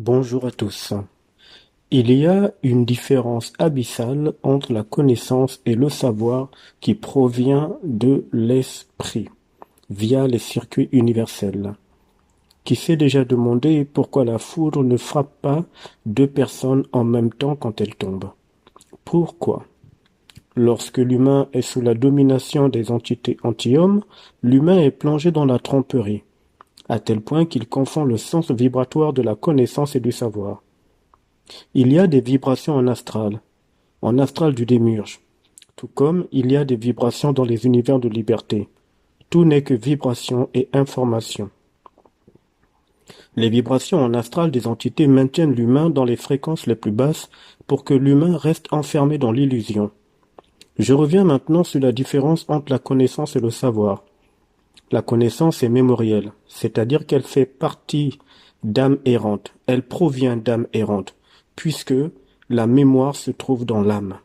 Bonjour à tous. Il y a une différence abyssale entre la connaissance et le savoir qui provient de l'esprit, via les circuits universels. Qui s'est déjà demandé pourquoi la foudre ne frappe pas deux personnes en même temps quand elle tombe? Pourquoi? Lorsque l'humain est sous la domination des entités anti-hommes, l'humain est plongé dans la tromperie, à tel point qu'il confond le sens vibratoire de la connaissance et du savoir. Il y a des vibrations en astral du démiurge, tout comme il y a des vibrations dans les univers de liberté. Tout n'est que vibration et information. Les vibrations en astral des entités maintiennent l'humain dans les fréquences les plus basses pour que l'humain reste enfermé dans l'illusion. Je reviens maintenant sur la différence entre la connaissance et le savoir. La connaissance est mémorielle, c'est-à-dire qu'elle fait partie d'âme errante, elle provient d'âme errante, puisque la mémoire se trouve dans l'âme.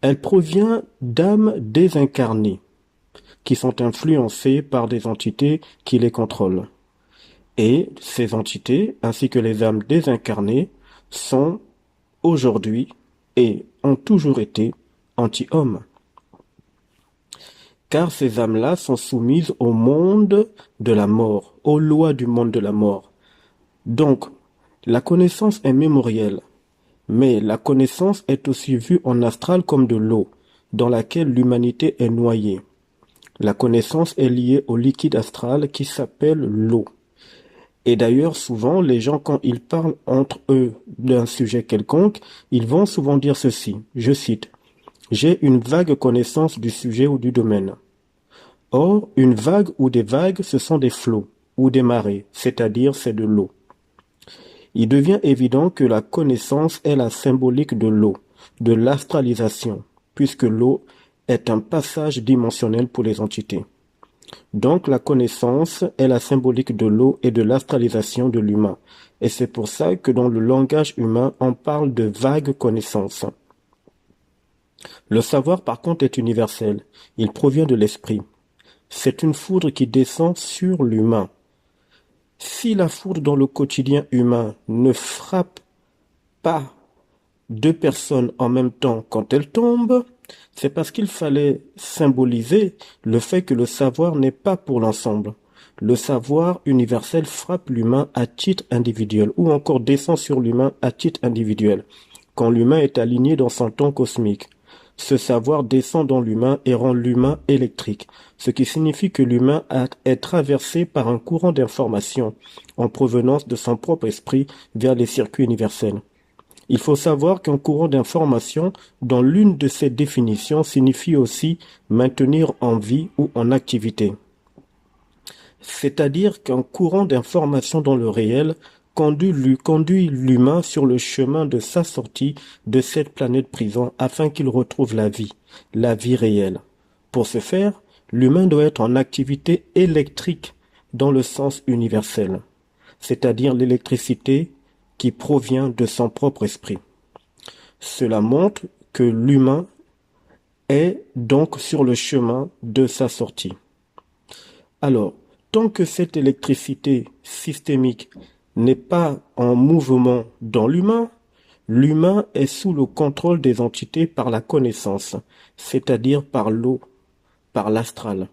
Elle provient d'âmes désincarnées, qui sont influencées par des entités qui les contrôlent. Et ces entités, ainsi que les âmes désincarnées, sont aujourd'hui et ont toujours été anti-hommes. Car ces âmes-là sont soumises au monde de la mort, aux lois du monde de la mort. Donc, la connaissance est mémorielle, mais la connaissance est aussi vue en astral comme de l'eau, dans laquelle l'humanité est noyée. La connaissance est liée au liquide astral qui s'appelle l'eau. Et d'ailleurs, souvent, les gens, quand ils parlent entre eux d'un sujet quelconque, ils vont souvent dire ceci, je cite, j'ai une vague connaissance du sujet ou du domaine. Or, une vague ou des vagues, ce sont des flots ou des marées, c'est-à-dire c'est de l'eau. Il devient évident que la connaissance est la symbolique de l'eau, de l'astralisation, puisque l'eau est un passage dimensionnel pour les entités. Donc la connaissance est la symbolique de l'eau et de l'astralisation de l'humain. Et c'est pour ça que dans le langage humain, on parle de vague connaissance. Le savoir, par contre, est universel. Il provient de l'esprit. C'est une foudre qui descend sur l'humain. Si la foudre dans le quotidien humain ne frappe pas deux personnes en même temps quand elles tombent, c'est parce qu'il fallait symboliser le fait que le savoir n'est pas pour l'ensemble. Le savoir universel frappe l'humain à titre individuel ou encore descend sur l'humain à titre individuel, quand l'humain est aligné dans son temps cosmique. Ce savoir descend dans l'humain et rend l'humain électrique, ce qui signifie que l'humain est traversé par un courant d'information en provenance de son propre esprit vers les circuits universels. Il faut savoir qu'un courant d'information, dans l'une de ses définitions, signifie aussi maintenir en vie ou en activité. C'est-à-dire qu'un courant d'information dans le réel conduit l'humain sur le chemin de sa sortie de cette planète prison afin qu'il retrouve la vie réelle. Pour ce faire, l'humain doit être en activité électrique dans le sens universel, c'est-à-dire l'électricité qui provient de son propre esprit. Cela montre que l'humain est donc sur le chemin de sa sortie. Alors, tant que cette électricité systémique n'est pas en mouvement dans l'humain, l'humain est sous le contrôle des entités par la connaissance, c'est-à-dire par l'eau, par l'astral.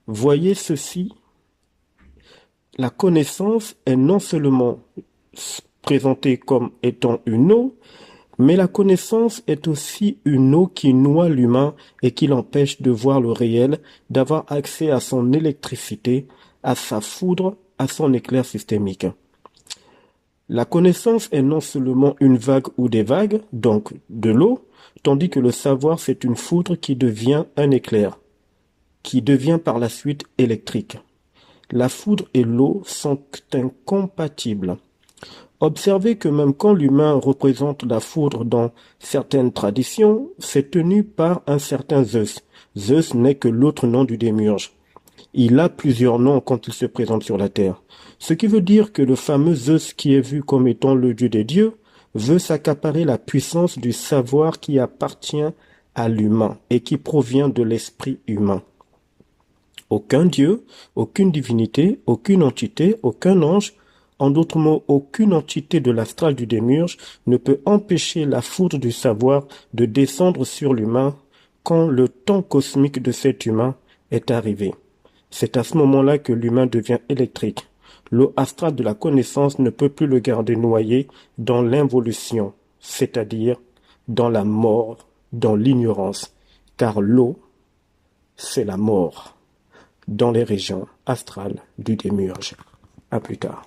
Voyez ceci, la connaissance est non seulement présentée comme étant une eau, mais la connaissance est aussi une eau qui noie l'humain et qui l'empêche de voir le réel, d'avoir accès à son électricité, à sa foudre, à son éclair systémique. La connaissance est non seulement une vague ou des vagues, donc de l'eau, tandis que le savoir c'est une foudre qui devient un éclair, qui devient par la suite électrique. La foudre et l'eau sont incompatibles. Observez que même quand l'humain représente la foudre dans certaines traditions, c'est tenu par un certain Zeus. Zeus n'est que l'autre nom du démiurge. Il a plusieurs noms quand il se présente sur la terre. Ce qui veut dire que le fameux Zeus qui est vu comme étant le dieu des dieux veut s'accaparer la puissance du savoir qui appartient à l'humain et qui provient de l'esprit humain. Aucun dieu, aucune divinité, aucune entité, aucun ange, En d'autres mots, aucune entité de l'astral du démiurge ne peut empêcher la foudre du savoir de descendre sur l'humain quand le temps cosmique de cet humain est arrivé. C'est à ce moment-là que l'humain devient électrique. L'eau astrale de la connaissance ne peut plus le garder noyé dans l'involution, c'est-à-dire dans la mort, dans l'ignorance, car l'eau, c'est la mort dans les régions astrales du démiurge. À plus tard.